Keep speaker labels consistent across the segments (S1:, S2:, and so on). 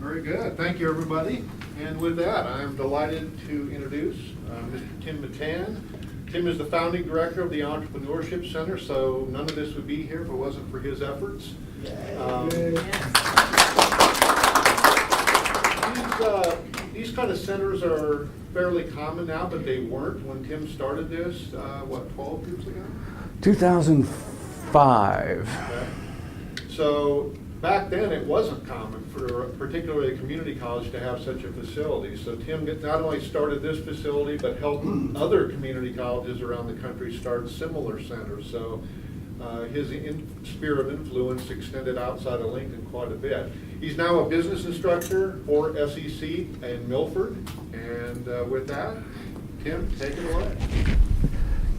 S1: Very good. Thank you, everybody. And with that, I'm delighted to introduce Mr. Tim Mittan. Tim is the founding director of the Entrepreneurship Center, so none of this would be here if it wasn't for his efforts. These kind of centers are fairly common now, but they weren't when Tim started this, 12 years ago?
S2: 2005.
S1: Okay. So back then, it wasn't common for particularly a community college to have such a facility. So Tim not only started this facility, but helped other community colleges around the country start similar centers. So his sphere of influence extended outside of Lincoln quite a bit. He's now a business instructor for SEC in Milford. And with that, Tim, take it away.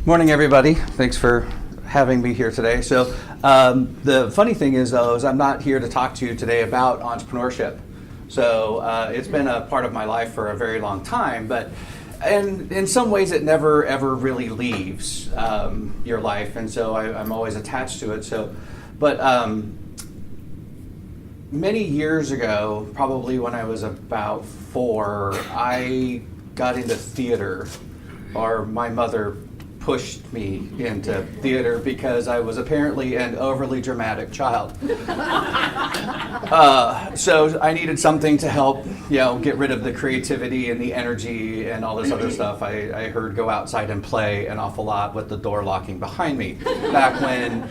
S2: Morning, everybody. Thanks for having me here today. So the funny thing is, though, is I'm not here to talk to you today about entrepreneurship. So it's been a part of my life for a very long time, but and in some ways it never ever really leaves your life, and so I'm always attached to it. So, but many years ago, probably when I was about 4, I got into theater, or my mother pushed me into theater because I was apparently an overly dramatic child. So I needed something to help, get rid of the creativity and the energy and all this other stuff. I heard go outside and play an awful lot with the door locking behind me. Back when,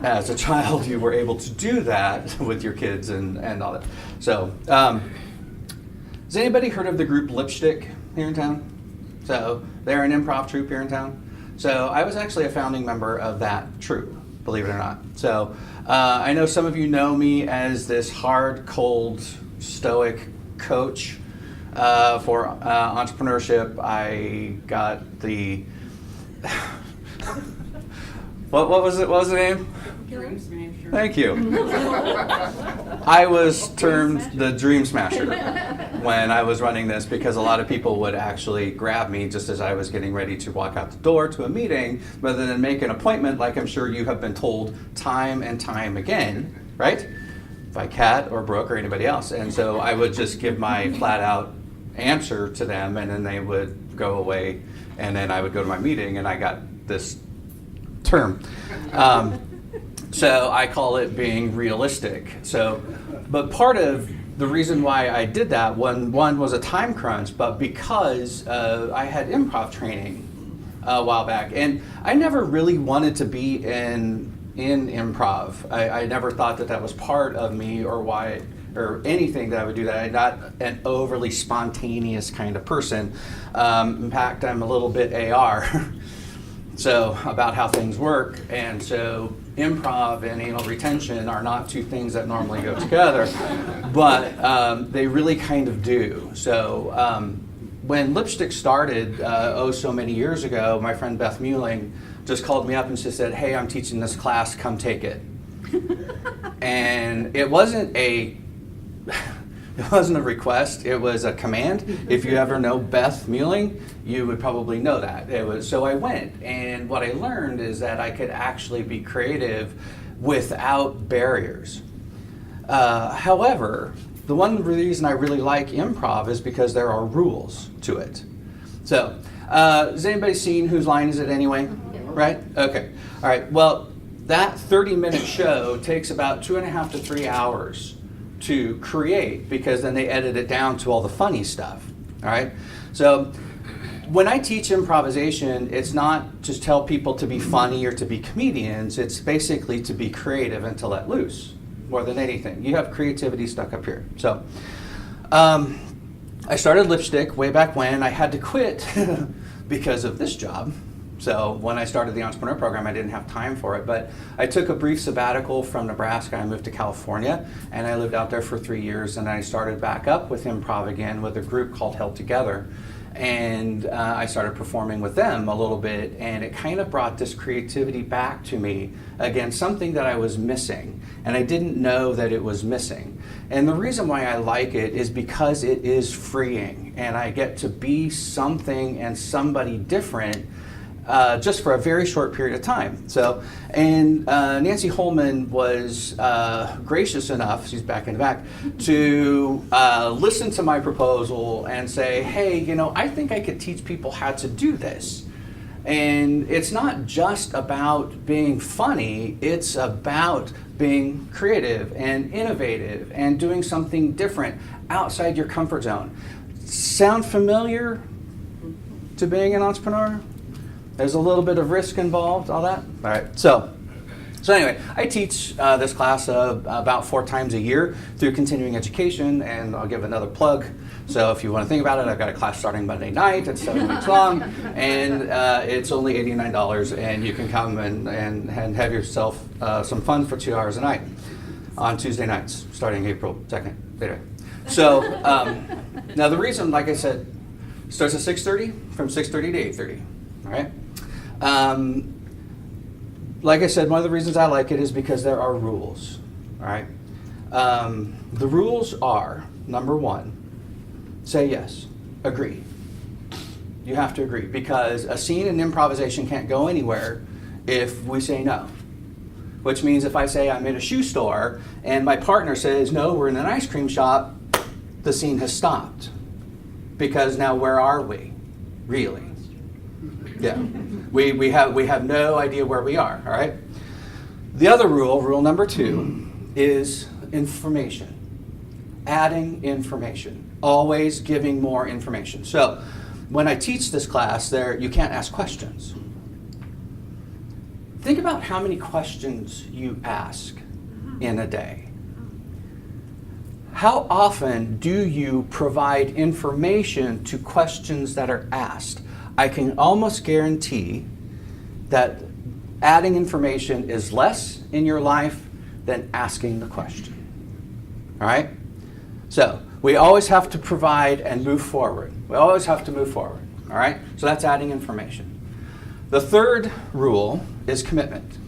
S2: as a child, you were able to do that with your kids and all that. So, has anybody heard of the group Lipstick here in town? So they're an improv troupe here in town. So I was actually a founding member of that troupe, believe it or not. So I know some of you know me as this hard, cold, stoic coach for entrepreneurship. I got the what was it? What was the name?
S3: Dream Smasher.
S2: Thank you. I was termed the Dream Smasher when I was running this, because a lot of people would actually grab me just as I was getting ready to walk out the door to a meeting, rather than make an appointment like I'm sure you have been told time and time again, right? By Kat or Brooke or anybody else. And so I would just give my flat out answer to them, and then they would go away, and then I would go to my meeting, and I got this term. So I call it being realistic. So, but part of the reason why I did that, one was a time crunch, but because I had improv training a while back, and I never really wanted to be in improv. I never thought that was part of me or why or anything that I would do that. I'm not an overly spontaneous kind of person. In fact, I'm a little bit AR. So about how things work, and so improv and anal retention are not two things that normally go together, but they really kind of do. So when Lipstick started, so many years ago, my friend Beth Muelling just called me up and she said, "Hey, I'm teaching this class, come take it." And it wasn't a request, it was a command. If you ever know Beth Muelling, you would probably know that. So I went, and what I learned is that I could actually be creative without barriers. However, the one reason I really like improv is because there are rules to it. So, has anybody seen Whose Line Is It Anyway? Right? Okay. All right. Well, that 30-minute show takes about 2.5 to 3 hours to create, because then they edit it down to all the funny stuff. All right. So when I teach improvisation, it's not to tell people to be funny or to be comedians. It's basically to be creative and to let loose more than anything. You have creativity stuck up here. So I started Lipstick way back when. I had to quit because of this job. So when I started the entrepreneur program, I didn't have time for it, but I took a brief sabbatical from Nebraska. I moved to California, and I lived out there for 3 years, and I started back up with improv again with a group called Held Together. And I started performing with them a little bit, and it kind of brought this creativity back to me. Again, something that I was missing, and I didn't know that it was missing. And the reason why I like it is because it is freeing, and I get to be something and somebody different just for a very short period of time. So, and Nancy Holman was gracious enough, she's back in the back, to listen to my proposal and say, hey, you know, I think I could teach people how to do this. And it's not just about being funny, it's about being creative and innovative and doing something different outside your comfort zone. Sound familiar to being an entrepreneur? There's a little bit of risk involved, all that? All right, so anyway, I teach this class about 4 times a year through continuing education, and I'll give another plug. So if you want to think about it, I've got a class starting Monday night. It's 7 weeks long, and it's only $89, and you can come and have yourself some fun for 2 hours a night on Tuesday nights, starting April 2nd. Anyway. So now the reason, like I said, starts at 6:30, from 6:30 to 8:30, all right? Like I said, one of the reasons I like it is because there are rules, all right? The rules are, number 1, say yes, agree. You have to agree, because a scene in improvisation can't go anywhere if we say no. Which means if I say I'm in a shoe store and my partner says, no, we're in an ice cream shop, the scene has stopped. Because now where are we, really? Yeah, we have no idea where we are, all right? The other rule, rule number 2, is information. Adding information. Always giving more information. So when I teach this class, you can't ask questions. Think about how many questions you ask in a day. How often do you provide information to questions that are asked? I can almost guarantee that adding information is less in your life than asking the question. All right? So we always have to provide and move forward. We always have to move forward. All right? So that's adding information. The third rule is commitment.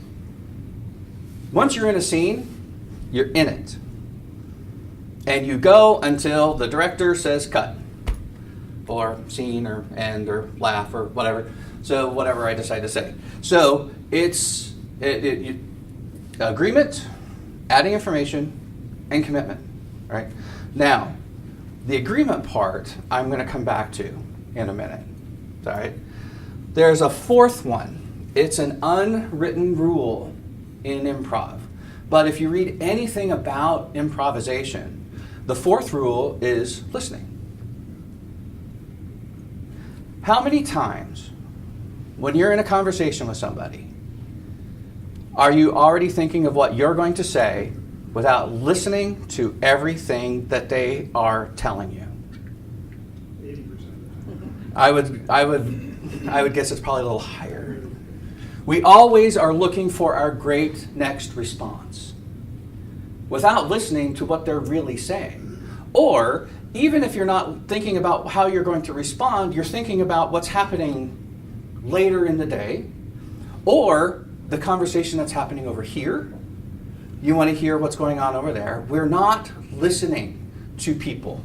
S2: Once you're in a scene, you're in it. And you go until the director says cut, or scene, or end, or laugh, or whatever. So whatever I decide to say. So it's agreement, adding information, and commitment. Right? Now, the agreement part I'm going to come back to in a minute. All right? There's a fourth one. It's an unwritten rule in improv. But if you read anything about improvisation, the fourth rule is listening. How many times when you're in a conversation with somebody, are you already thinking of what you're going to say without listening to everything that they are telling you?
S3: 80%.
S2: I would guess it's probably a little higher. We always are looking for our great next response without listening to what they're really saying. Or even if you're not thinking about how you're going to respond, you're thinking about what's happening later in the day, or the conversation that's happening over here. You want to hear what's going on over there. We're not listening to people.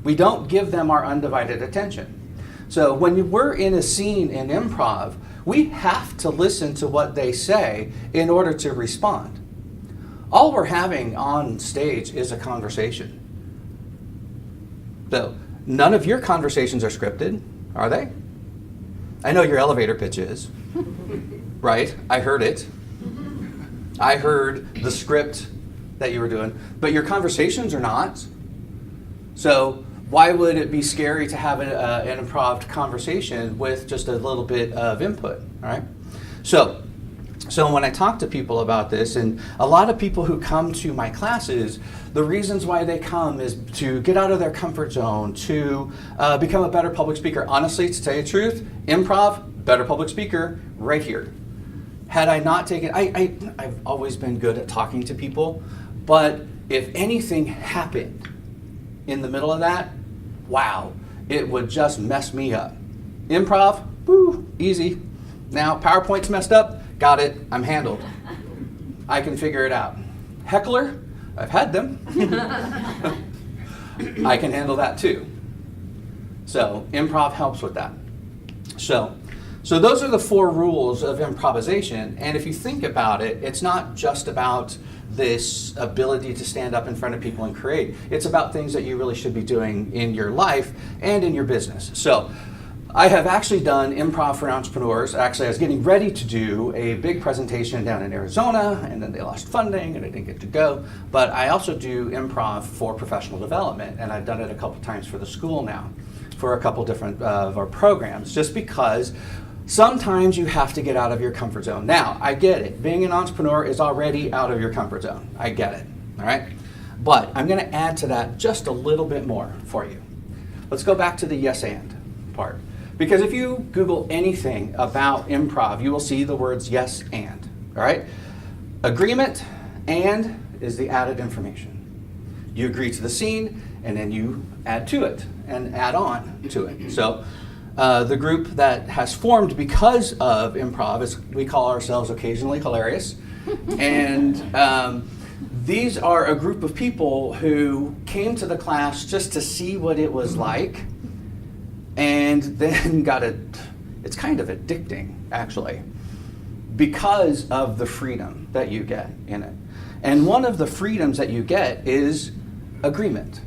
S2: We don't give them our undivided attention. So when we're in a scene in improv, we have to listen to what they say in order to respond. All we're having on stage is a conversation. So none of your conversations are scripted, are they? I know your elevator pitch is, right? I heard it. I heard the script that you were doing, but your conversations are not. So why would it be scary to have an improv conversation with just a little bit of input, all right? So when I talk to people about this, and a lot of people who come to my classes, the reasons why they come is to get out of their comfort zone, to become a better public speaker. Honestly, to tell you the truth, improv, better public speaker, right here. Had I not taken, I've always been good at talking to people, but if anything happened in the middle of that, wow, it would just mess me up. Improv, woo, easy. Now PowerPoint's messed up, got it, I'm handled. I can figure it out. Heckler, I've had them. I can handle that too. So improv helps with that. So So those are the 4 rules of improvisation. And if you think about it, it's not just about this ability to stand up in front of people and create. It's about things that you really should be doing in your life and in your business. So I have actually done improv for entrepreneurs. Actually, I was getting ready to do a big presentation down in Arizona, and then they lost funding and I didn't get to go. But I also do improv for professional development, and I've done it a couple times for the school now, for a couple different of our programs, just because sometimes you have to get out of your comfort zone. Now, I get it. Being an entrepreneur is already out of your comfort zone. I get it, all right? But I'm going to add to that just a little bit more for you. Let's go back to the yes and part. Because if you Google anything about improv, you will see the words yes and, all right? Agreement and is the added information. You agree to the scene, and then you add to it and add on to it. So the group that has formed because of improv is, we call ourselves Occasionally Hilarious. And these are a group of people who came to the class just to see what it was like, and then it's kind of addicting, actually, because of the freedom that you get in it. And one of the freedoms that you get is agreement.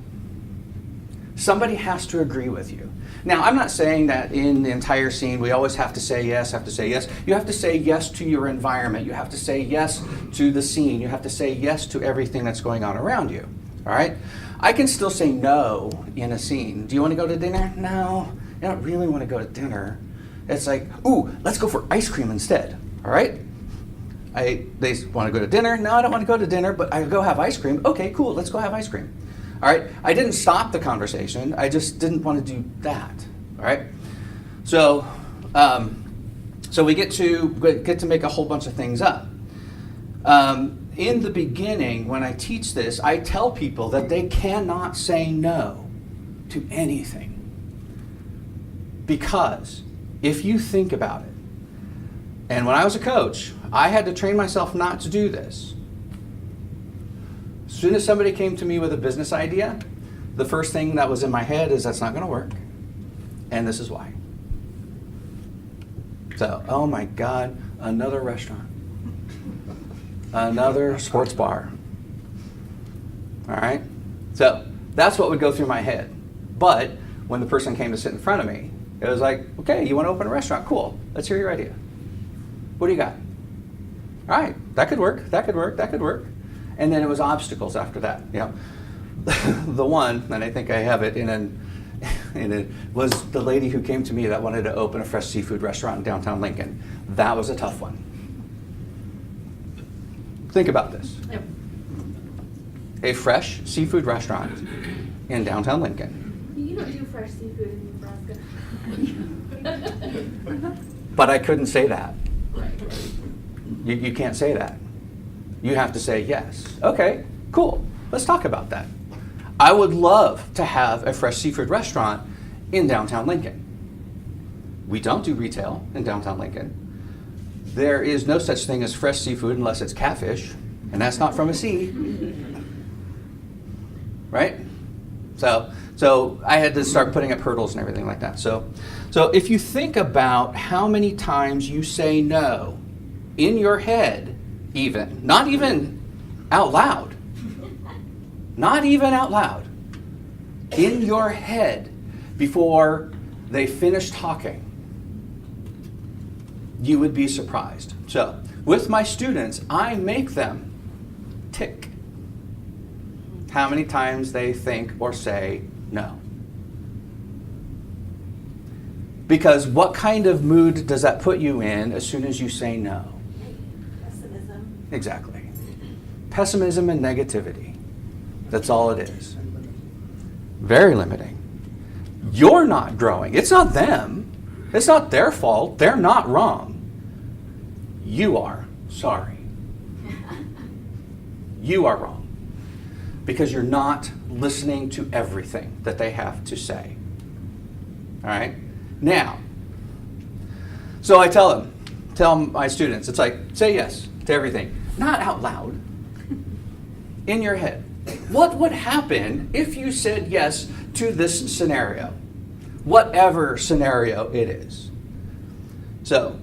S2: Somebody has to agree with you. Now, I'm not saying that in the entire scene we always have to say yes, You have to say yes to your environment. You have to say yes to the scene. You have to say yes to everything that's going on around you, all right? I can still say no in a scene. Do you want to go to dinner? No, I don't really want to go to dinner. It's like, ooh, let's go for ice cream instead, all right? They want to go to dinner? No, I don't want to go to dinner, but I go have ice cream. Okay, cool, let's go have ice cream. All right, I didn't stop the conversation. I just didn't want to do that. All right, so we get to make a whole bunch of things up. In the beginning, when I teach this, I tell people that they cannot say no to anything, because if you think about it, and when I was a coach, I had to train myself not to do this. As soon as somebody came to me with a business idea, the first thing that was in my head is that's not going to work, and this is why. So, oh my God, another restaurant, another sports bar. All right? So that's what would go through my head. But when the person came to sit in front of me, it was like, okay, you want to open a restaurant? Cool. Let's hear your idea. What do you got? All right, that could work, that could work, that could work. And then it was obstacles after that. You know, the one, and I think I have it in it, was the lady who came to me that wanted to open a fresh seafood restaurant in downtown Lincoln. That was a tough one. Think about this.
S3: Yep.
S2: A fresh seafood restaurant in downtown Lincoln.
S3: You don't do fresh seafood in Nebraska.
S2: But I couldn't say that.
S3: Right.
S2: You can't say that. You have to say yes. Okay, cool. Let's talk about that. I would love to have a fresh seafood restaurant in downtown Lincoln. We don't do retail in downtown Lincoln. There is no such thing as fresh seafood unless it's catfish, and that's not from a sea. Right? So I had to start putting up hurdles and everything like that. So if you think about how many times you say no in your head, even, not even out loud, not even out loud, in your head before they finish talking, you would be surprised. So with my students, I make them tick how many times they think or say no. Because what kind of mood does that put you in as soon as you say no?
S3: Pessimism.
S2: Exactly. Pessimism and negativity. That's all it is. Very limiting. You're not growing. It's not them. It's not their fault. They're not wrong. You are. Sorry. You are wrong. Because you're not listening to everything that they have to say. All right? Now, so I tell my students, it's like, say yes to everything. Not out loud. In your head. What would happen if you said yes to this scenario? Whatever scenario it is. So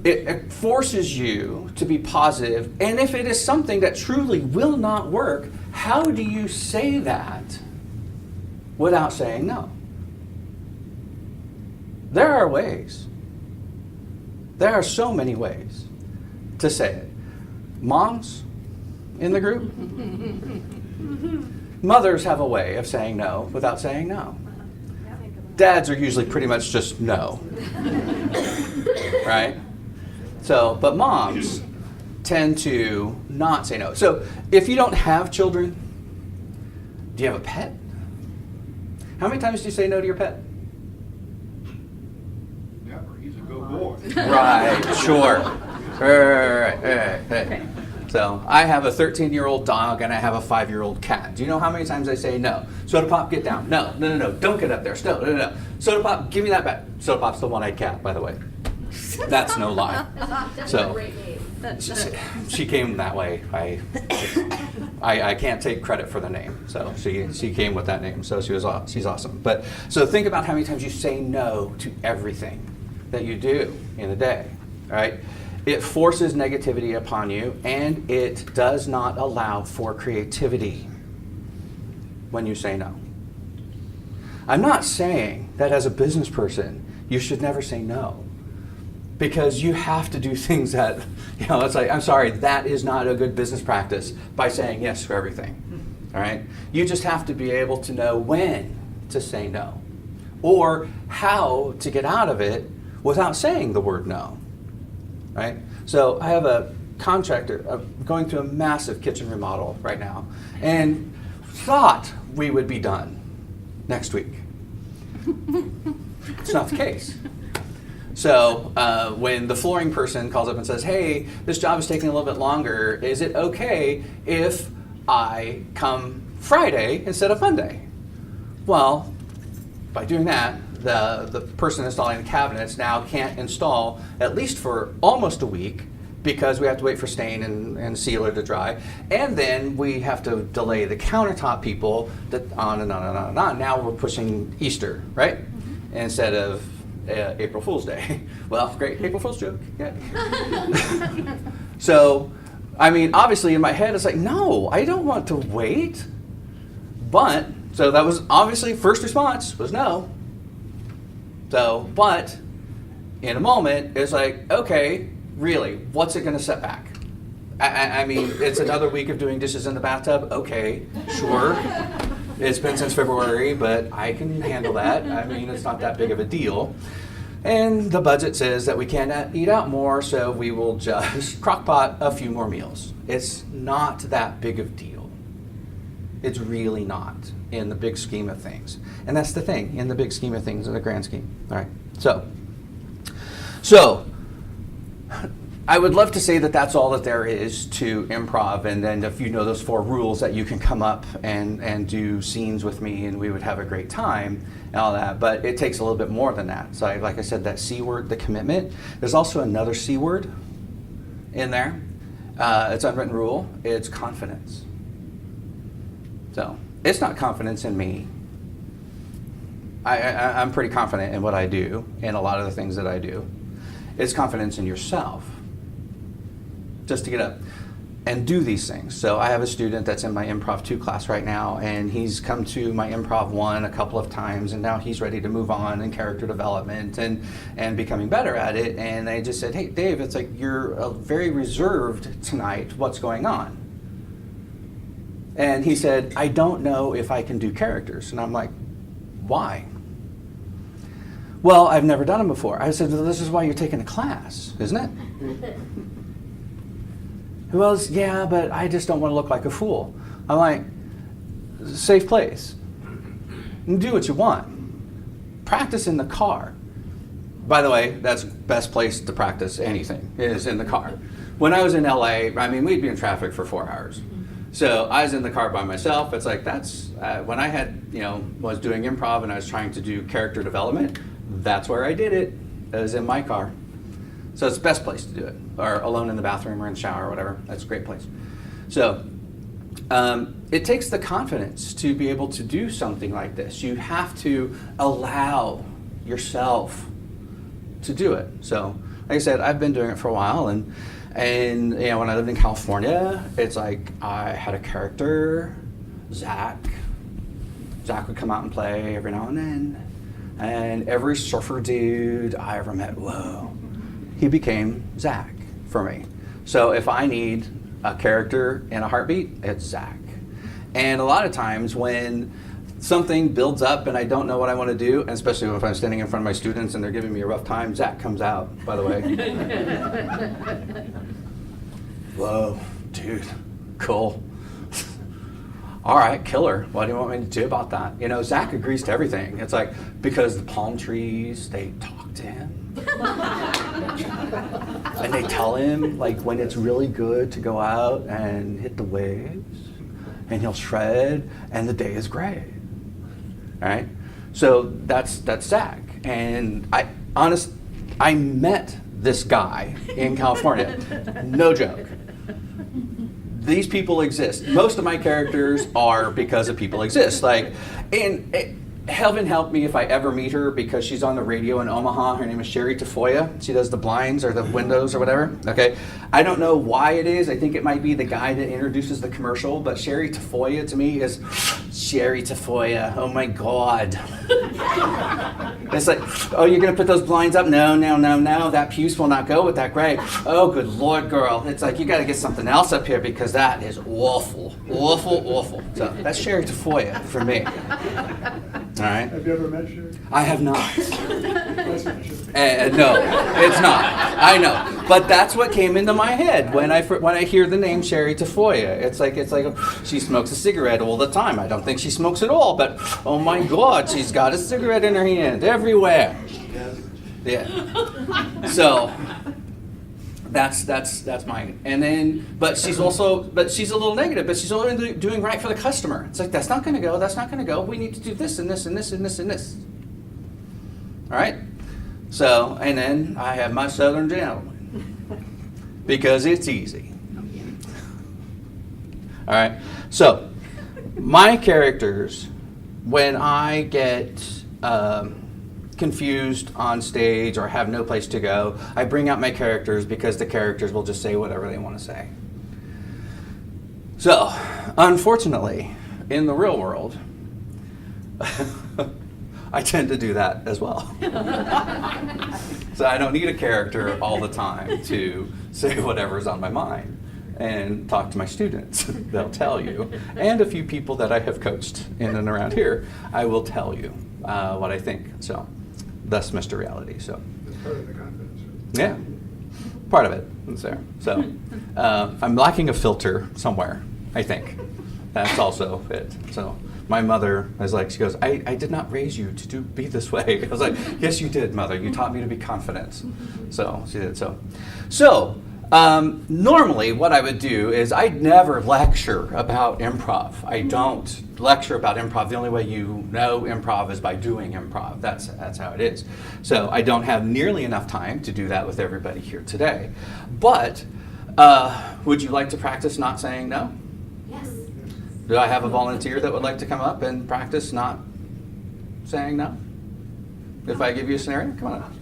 S2: it forces you to be positive, and if it is something that truly will not work, how do you say that without saying no? There are ways. There are so many ways to say it. Moms in the group? Mothers have a way of saying no without saying no. Dads are usually pretty much just no. Right? So, but moms tend to not say no. So, if you don't have children, do you have a pet? How many times do you say no to your pet?
S1: Never, he's a good boy.
S2: Right, sure. Right. So I have a 13-year-old dog and I have a 5-year-old cat. Do you know how many times I say no? Soda Pop, get down. No. Don't get up there. No. Soda Pop, give me that back. Soda Pop's the one-eyed cat, by the way. That's no lie. So she came that way. I can't take credit for the name. So she came with that name. So she's awesome. But so think about how many times you say no to everything that you do in a day. All right? It forces negativity upon you, and it does not allow for creativity when you say no. I'm not saying that as a business person, you should never say no, because you have to do things that, it's like, I'm sorry, that is not a good business practice by saying yes for everything, all right? You just have to be able to know when to say no, or how to get out of it without saying the word no. Right? So I have a contractor going through a massive kitchen remodel right now, and thought we would be done next week. It's not the case. So when the flooring person calls up and says, hey, this job is taking a little bit longer, is it okay if I come Friday instead of Monday? Well, by doing that, the person installing the cabinets now can't install, at least for almost a week, because we have to wait for stain and sealer to dry. And then we have to delay the countertop people, on and on and on and on. Now we're pushing Easter, right? Mm-hmm. Instead of April Fool's Day. Well, great April Fool's joke. Yeah. So, I mean, obviously in my head, it's like, no, I don't want to wait. But, so that was obviously first response was no. So, but in a moment, it's like, okay, really, what's it going to set back? I mean, it's another week of doing dishes in the bathtub. Okay, sure. It's been since February, but I can handle that. I mean, it's not that big of a deal. And the budget says that we can't eat out more, so we will just crock-pot a few more meals. It's not that big of a deal. It's really not in the big scheme of things. And that's the thing, in the big scheme of things, in the grand scheme. All right, so I would love to say that that's all that there is to improv, and then if you know those 4 rules that you can come up and do scenes with me and we would have a great time and all that, but it takes a little bit more than that. So like I said, that C word, the commitment, there's also another C word in there. It's unwritten rule, it's confidence. So it's not confidence in me. I'm pretty confident in what I do and a lot of the things that I do. It's confidence in yourself. Just to get up and do these things. So I have a student that's in my Improv 2 class right now, and he's come to my Improv 1 a couple of times, and now he's ready to move on in character development and becoming better at it. And I just said, hey, Dave, it's like you're very reserved tonight. What's going on? And he said, I don't know if I can do characters. And I'm like, why? Well, I've never done them before. I said, well, this is why you're taking a class, isn't it? Well, yeah, but I just don't want to look like a fool. I'm like, safe place. Do what you want. Practice in the car. By the way, that's the best place to practice anything, is in the car. When I was in LA, I mean, we'd be in traffic for 4 hours. So I was in the car by myself. It's like, that's, when I had, was doing improv and I was trying to do character development, that's where I did it. It was in my car. So it's the best place to do it, or alone in the bathroom or in the shower or whatever. That's a great place. So it takes the confidence to be able to do something like this. You have to allow yourself to do it. So, like I said, I've been doing it for a while, and you know, when I lived in California, it's like I had a character, Zach. Zach would come out and play every now and then, and every surfer dude I ever met, whoa, he became Zach for me. So if I need a character in a heartbeat, it's Zach. And a lot of times when something builds up and I don't know what I want to do, and especially if I'm standing in front of my students and they're giving me a rough time, Zach comes out, by the way. Whoa, dude, cool. All right, killer. What do you want me to do about that? You know, Zach agrees to everything. It's like, because the palm trees, they talk to him. And they tell him, like, when it's really good to go out and hit the waves, and he'll shred, and the day is great. All right? So that's Zach. And I met this guy in California. No joke. These people exist. Most of my characters are because of people exist. Like, and heaven help me if I ever meet her, because she's on the radio in Omaha. Her name is Sherry Tafoya. She does the blinds or the windows or whatever. Okay, I don't know why it is. I think it might be the guy that introduces the commercial. But Sherry Tafoya to me is Sherry Tafoya. Oh my God. It's like, oh, you're gonna put those blinds up? No. That puce will not go with that gray. Oh, good Lord, girl. It's like, you got to get something else up here, because that is awful. So that's Sherry Tafoya for me. All right.
S4: Have you ever met Sherry?
S2: I have not.
S4: That's not Sherry.
S2: No, it's not. I know, but that's what came into my head when I hear the name Sherry Tafoya. It's like she smokes a cigarette all the time. I don't think she smokes at all, but oh my God, she's got a cigarette in her hand everywhere. Yeah. So that's mine. And then, but she's a little negative, but she's only doing right for the customer. It's like, that's not going to go. That's not going to go. We need to do this and this and this and this and this. All right. So, and then I have my Southern gentleman, because it's easy. All right. So, my characters, when I get confused on stage or have no place to go, I bring out my characters, because the characters will just say whatever they want to say. So, unfortunately, in the real world, I tend to do that as well. So I don't need a character all the time to say whatever's on my mind and talk to my students. They'll tell you. And a few people that I have coached in and around here, I will tell you what I think. So, thus Mr. Reality. So,
S4: That's part of the confidence.
S2: yeah, part of it is there. So, I'm lacking a filter somewhere, I think. That's also it. So, my mother is like, she goes, I did not raise you to be this way. I was like, yes, you did, Mother. You taught me to be confident. So, she did. So, normally what I would do is I'd never lecture about improv. I don't lecture about improv. The only way you know improv is by doing improv. That's how it is. So I don't have nearly enough time to do that with everybody here today. But would you like to practice not saying no?
S3: Yes.
S2: Do I have a volunteer that would like to come up and practice not saying no? If I give you a scenario, come on up.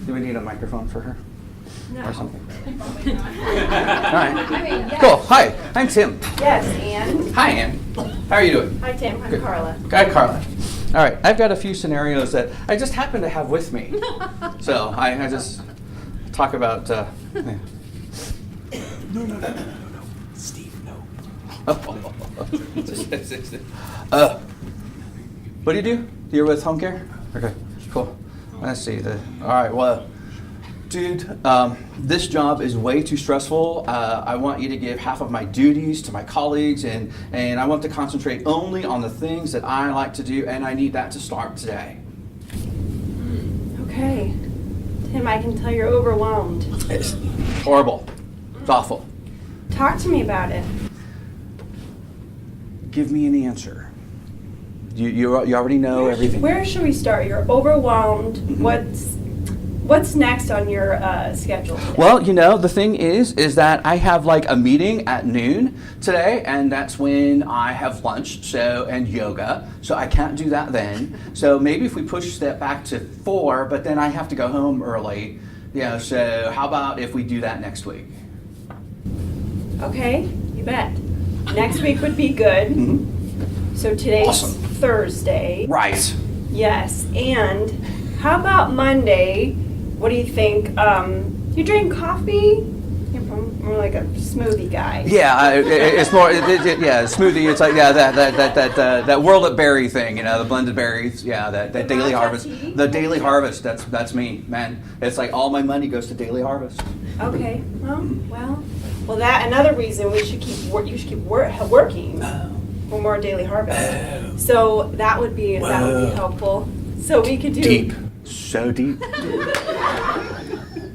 S2: Do we need a microphone for her?
S3: No.
S2: Or something?
S3: All
S2: right.
S3: yes.
S2: Cool. Hi, I'm Tim.
S3: Yes, and?
S2: Hi, Ann. How are you doing?
S3: Hi, Tim. I'm
S2: Good.
S3: Carla.
S2: Hi, Carla. All right. I've got a few scenarios that I just happen to have with me. So I just talk about. Yeah. No. Steve, no. What do you do? You're with home care? Okay, cool. Let's see. All right, well, dude, this job is way too stressful. I want you to give half of my duties to my colleagues, and I want to concentrate only on the things that I like to do, and I need that to start today.
S3: Okay. Tim, I can tell you're overwhelmed.
S2: It's horrible. It's awful.
S3: Talk to me about it.
S2: Give me an answer. You already know everything.
S3: Where should we start? You're overwhelmed. What
S5: What's next on your schedule today?
S2: Well, the thing is that I have like a meeting at noon today, and that's when I have lunch, and yoga, so I can't do that then. So maybe if we push that back to 4, but then I have to go home early, so how about if we do that next week?
S5: Okay, you bet. Next week would be good.
S2: Mm-hmm.
S5: So today's
S2: Awesome.
S5: Thursday.
S2: Right.
S5: Yes, and how about Monday? What do you think? You drink coffee? You're more like a smoothie guy.
S2: Yeah, it's more, smoothie. It's like, that World of Berry thing, the blended berries. Yeah, that
S5: The
S2: Daily
S5: matcha
S2: Harvest.
S5: tea?
S2: The Daily Harvest. That's me, man. It's like all my money goes to Daily Harvest.
S5: Okay. Well, that another reason you should keep working for more Daily Harvest. So that would be helpful. So we could do
S2: Deep. So deep.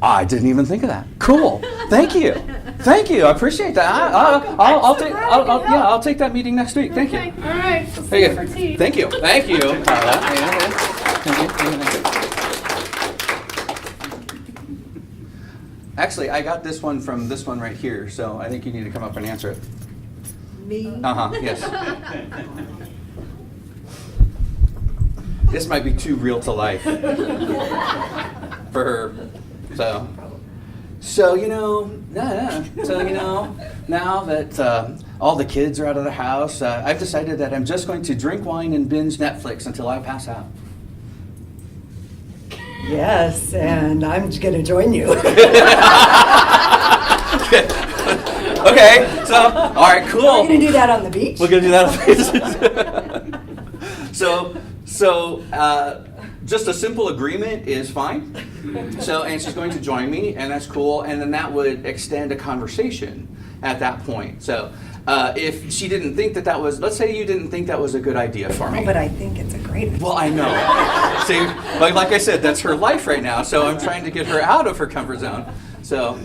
S2: I didn't even think of that. Cool. Thank you. I appreciate that. I'll take that meeting next week. Thank
S5: Okay,
S2: you.
S5: all right. We'll see
S2: Thank
S5: you
S2: you.
S5: for tea.
S2: Thank you. Thank you, Carla. Thank you. Actually, I got this one from this one right here, so I think you need to come up and answer it.
S6: Me?
S2: Yes. This might be too real to life for her. So now that all the kids are out of the house, I've decided that I'm just going to drink wine and binge Netflix until I pass out.
S6: Yes, and I'm going to join you.
S2: Okay, so all right, cool.
S6: Are you going to do that on the beach?
S2: We're gonna do that. So just a simple agreement is fine. And she's going to join me, and that's cool. And then that would extend a conversation at that point. So if she didn't think that was, let's say you didn't think that was a good idea for me.
S6: Oh, but I think it's a great idea.
S2: Well, I know. See, like I said, that's her life right now. So I'm trying to get her out of her comfort zone. So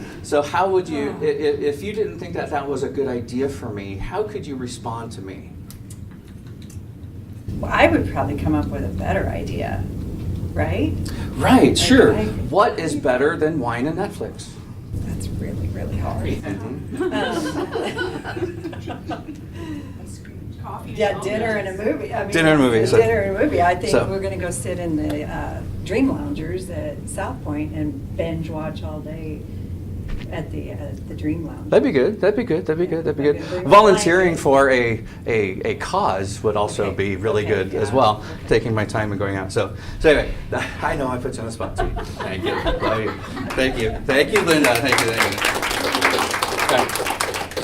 S2: how would you, if you didn't think that was a good idea for me, how could you respond to me?
S6: Well, I would probably come up with a better idea, right?
S2: Right, sure.
S6: I-
S2: What is better than wine and Netflix?
S6: That's really, really hard. Yeah, dinner and a movie. I mean,
S2: Dinner and a movie, so-
S6: Dinner and a movie. I think
S2: so-
S6: we're going to go sit in the Dream Loungers at South Point and binge watch all day at the Dream Lounge.
S2: That'd be good. Volunteering for a cause would also
S6: Okay.
S2: be really
S6: Okay,
S2: good
S6: yeah.
S2: as well.
S6: Okay.
S2: Taking my time and going out. So anyway, I know I put you on the spot too. Thank you. Love you. Thank you, Linda. Thank you. Okay.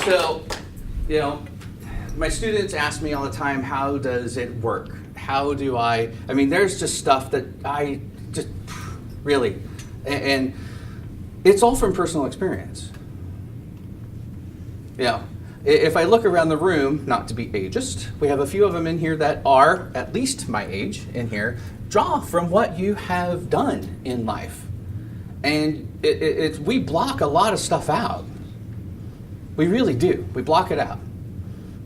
S2: So, my students ask me all the time, how does it work? How do I mean, there's just stuff that I just really, and it's all from personal experience. If I look around the room, not to be ageist, we have a few of them in here that are at least my age in here. Draw from what you have done in life. And we block a lot of stuff out. We really do. We block it out.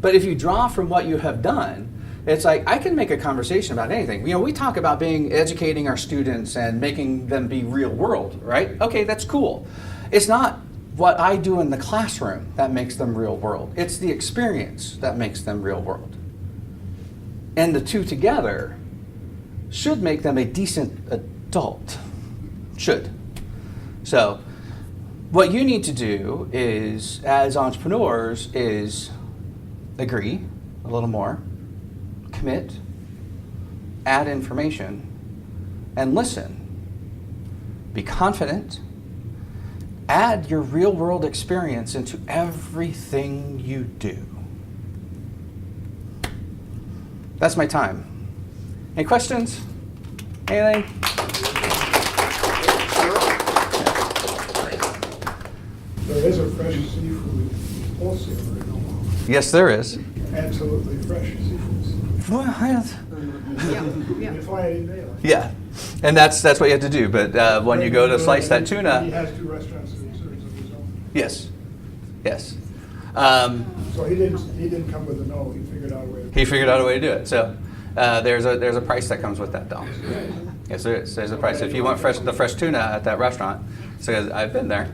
S2: But if you draw from what you have done, it's like I can make a conversation about anything. We talk about educating our students and making them be real world, right? Okay, that's cool. It's not what I do in the classroom that makes them real world. It's the experience that makes them real world. And the two together should make them a decent adult. Should. So what you need to do is, as entrepreneurs, is agree a little more, commit, add information, and listen. Be confident. Add your real world experience into everything you do. That's my time. Any questions? Anything?
S4: There is a fresh seafood wholesaler in Omaha.
S2: Yes, there is.
S4: Absolutely fresh seafoods.
S2: Well,
S4: You fly any day.
S2: yeah, and that's what you have to do. But when you go to slice that
S4: He
S2: tuna,
S4: has 2 restaurants that he serves of his own.
S2: yes.
S4: So he didn't come with a no, he figured out a way.
S2: He figured out a way to do it. So there's a price that comes with that, though. Yes, there is. There's a price. If you want the fresh tuna at that restaurant, so I've been there.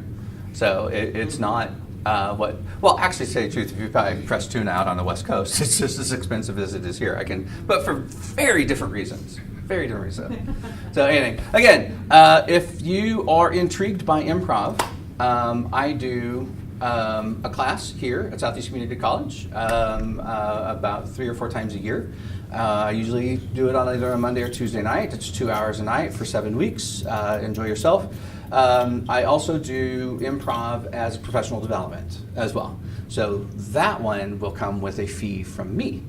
S2: So it's not well, actually, to tell you the truth, if you buy fresh tuna out on the West Coast, it's just as expensive as it is here. But for very different reasons. Very different reasons. So anyway, again, if you are intrigued by improv, I do a class here at Southeast Community College about 3 or 4 times a year. I usually do it on either a Monday or Tuesday night. It's 2 hours a night for 7 weeks. Enjoy yourself. I also do improv as professional development as well. So that one will come with a fee from me.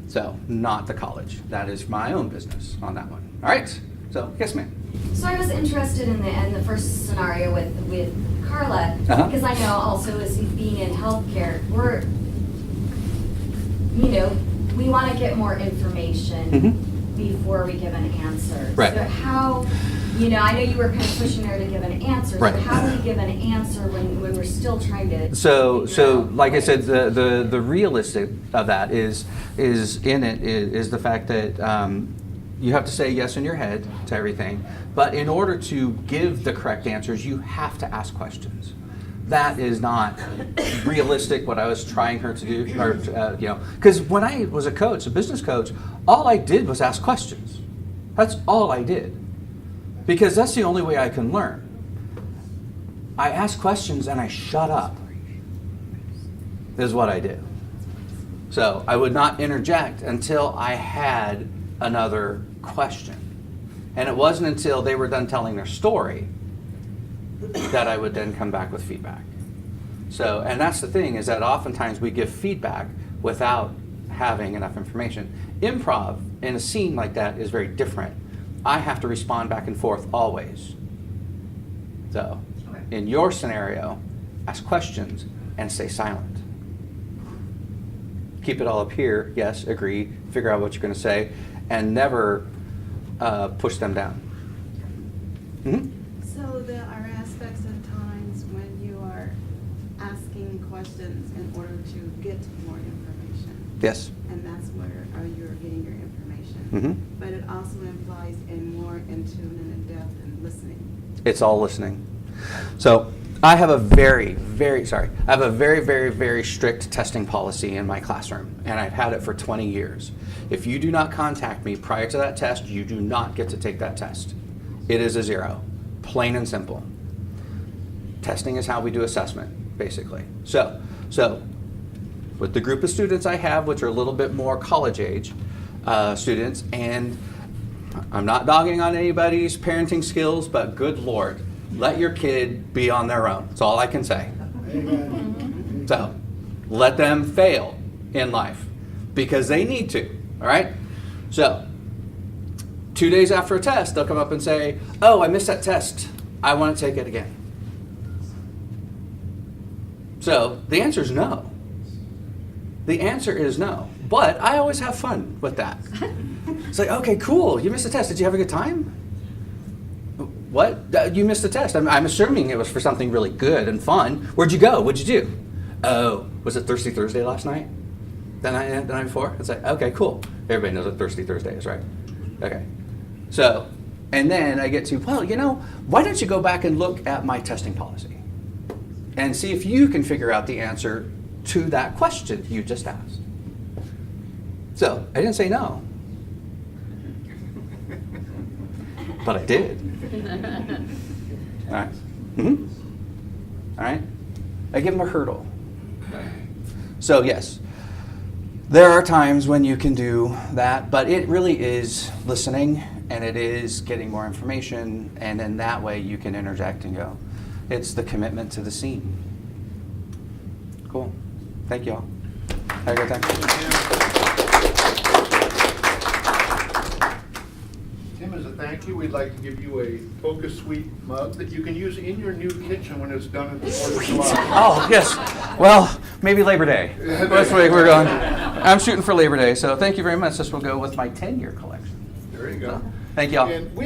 S2: So not the college. That is my own business on that one. All right. So yes, ma'am.
S7: So I was interested in the first scenario with Carla,
S2: Uh-huh.
S7: because I know also as being in healthcare, we want to get more information before we give an answer.
S2: Right.
S7: So how, I know you were kind of pushing her to give an answer.
S2: Right.
S7: So how do we give an answer when we're still trying to?
S2: So
S7: figure out
S2: like I
S7: what
S2: said,
S7: it
S2: the realistic of that is the fact that you have to say yes in your head to everything, but in order to give the correct answers, you have to ask questions. That is not realistic, what I was trying her to do, or because when I was a business coach, all I did was ask questions. That's all I did, because that's the only way I can learn. I ask questions and I shut up, is what I do. So I would not interject until I had another question. And it wasn't until they were done telling their story that I would then come back with feedback. So, and that's the thing, is that oftentimes we give feedback without having enough information. Improv in a scene like that is very different. I have to respond back and forth always. So, in your scenario, ask questions and stay silent. Keep it all up here, yes, agree, figure out what you're going to say, and never push them down.
S8: So there are aspects of times when you are asking questions in order to get more information.
S2: Yes.
S8: And that's where you're getting your information.
S2: Mm-hmm.
S8: But it also implies in more in tune and in depth and listening.
S2: It's all listening. So I have a very, very strict testing policy in my classroom, and I've had it for 20 years. If you do not contact me prior to that test, you do not get to take that test. It is a 0, plain and simple. Testing is how we do assessment, basically. So with the group of students I have, which are a little bit more college age students, and I'm not dogging on anybody's parenting skills, but good Lord, let your kid be on their own. That's all I can say.
S4: Amen.
S2: So let them fail in life because they need to, all right? So 2 days after a test, they'll come up and say, oh, I missed that test. I want to take it again. So the answer is no. The answer is no. But I always have fun with that. It's like, okay, cool. You missed the test. Did you have a good time? What? You missed the test. I'm assuming it was for something really good and fun. Where'd you go? What'd you do? Oh, was it Thirsty Thursday last night? The night before? It's like, okay, cool. Everybody knows what Thirsty Thursday is, right? Okay. So, and then I get to, well, why don't you go back and look at my testing policy and see if you can figure out the answer to that question you just asked. So, I didn't say no. But I did. All right. All right. I give them a hurdle. So yes, there are times when you can do that, but it really is listening, and it is getting more information, and then that way you can interject and go. It's the commitment to the scene. Cool. Thank you all. Have a great time.
S1: Tim, as a thank you, we'd like to give you a Focus Suite mug that you can use in your new kitchen when it's done at the 4th of July.
S2: Oh, yes. Well, maybe Labor Day. That's where we're going. I'm shooting for Labor Day, so thank you very much. This will go with my 10-year collection.
S1: There you go.
S2: Thank you all.
S1: And we